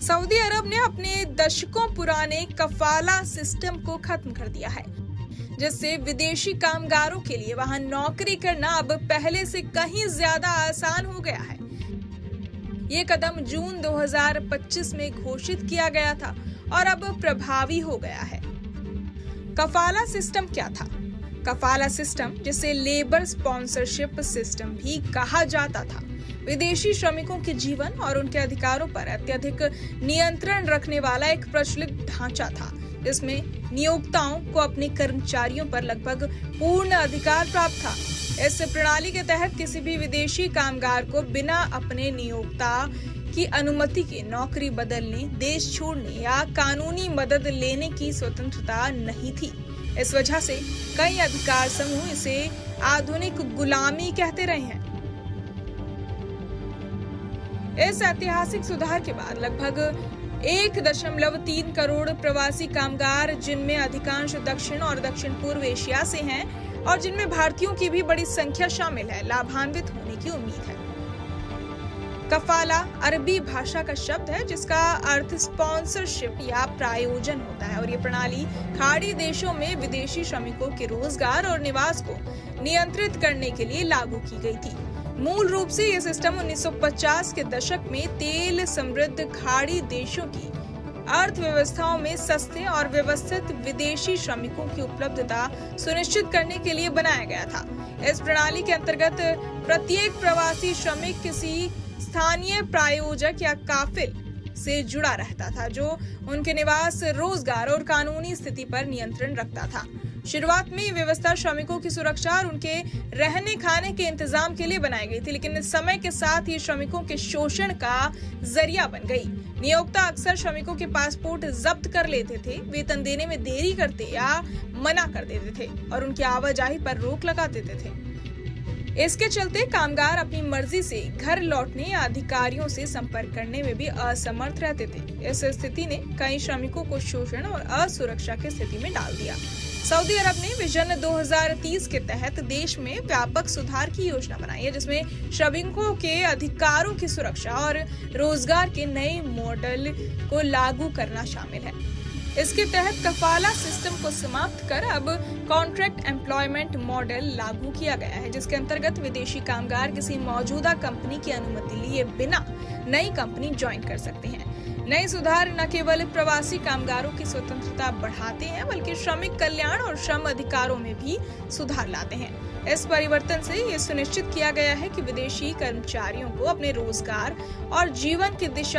Saudi अरब ने अपने दशकों पुराने कफाला सिस्टम को खत्म कर दिया है, जिससे विदेशी कामगारों के लिए वहां नौकरी करना अब पहले से कहीं ज्यादा आसान हो गया है। ये कदम जून 2025 में घोषित किया गया था और अब प्रभावी हो गया है। कफाला सिस्टम क्या था? कफाला सिस्टम, जिसे लेबर स्पॉन्सरशिप सिस्टम भी कहा जाता था, विदेशी श्रमिकों के जीवन और उनके अधिकारों पर अत्यधिक नियंत्रण रखने वाला एक प्रचलित ढांचा था, जिसमें नियोक्ताओं को अपने कर्मचारियों पर लगभग पूर्ण अधिकार प्राप्त था। इस प्रणाली के तहत किसी भी विदेशी कामगार को बिना अपने नियोक्ता की अनुमति के नौकरी बदलने, देश छोड़ने या कानूनी मदद लेने की स्वतंत्रता नहीं थी। इस वजह से कई अधिकार समूह इसे आधुनिक गुलामी कहते रहे हैं। इस ऐतिहासिक सुधार के बाद लगभग 1.3 करोड़ प्रवासी कामगार, जिनमें अधिकांश दक्षिण और दक्षिण पूर्व एशिया से हैं और जिनमें भारतीयों की भी बड़ी संख्या शामिल है, लाभान्वित होने की उम्मीद है। कफाला अरबी भाषा का शब्द है, जिसका अर्थ स्पॉन्सरशिप या प्रायोजन होता है और ये प्रणाली खाड़ी देशों में विदेशी श्रमिकों के रोजगार और निवास को नियंत्रित करने के लिए लागू की गई थी। मूल रूप से यह सिस्टम 1950 के दशक में तेल समृद्ध खाड़ी देशों की अर्थव्यवस्थाओं में सस्ते और व्यवस्थित विदेशी श्रमिकों की उपलब्धता सुनिश्चित करने के लिए बनाया गया था। इस प्रणाली के अंतर्गत प्रत्येक प्रवासी श्रमिक किसी स्थानीय प्रायोजक या काफिल से जुड़ा रहता था, जो उनके निवास, रोजगार और कानूनी स्थिति पर नियंत्रण रखता था। शुरुआत में व्यवस्था श्रमिकों की सुरक्षा और उनके रहने खाने के इंतजाम के लिए बनाई गई थी, लेकिन समय के साथ ये श्रमिकों के शोषण का जरिया बन गई। नियोक्ता अक्सर श्रमिकों के पासपोर्ट जब्त कर लेते थे, वेतन देने में देरी करते या मना कर देते थे और उनकी आवाजाही पर रोक लगा देते थे। इसके चलते कामगार अपनी मर्जी से घर लौटने या अधिकारियों से संपर्क करने में भी असमर्थ रहते थे। इस स्थिति ने कई श्रमिकों को शोषण और असुरक्षा की स्थिति में डाल दिया। सऊदी अरब ने विजन 2030 के तहत देश में व्यापक सुधार की योजना बनाई है, जिसमें श्रमिकों के अधिकारों की सुरक्षा और रोजगार के नए मॉडल को लागू करना शामिल है। इसके तहत कफाला सिस्टम को समाप्त कर अब कॉन्ट्रैक्ट एम्प्लॉयमेंट मॉडल लागू किया गया है, जिसके अंतर्गत विदेशी कामगार किसी मौजूदा कंपनी की अनुमति लिए बिना नई कंपनी ज्वाइन कर सकते हैं। नए सुधार न केवल प्रवासी कामगारों की स्वतंत्रता बढ़ाते हैं, बल्कि श्रमिक कल्याण और श्रम अधिकारों में भी सुधार लाते हैं। इस परिवर्तन से ये सुनिश्चित किया गया है कि विदेशी कर्मचारियों को अपने रोजगार और जीवन की दिशा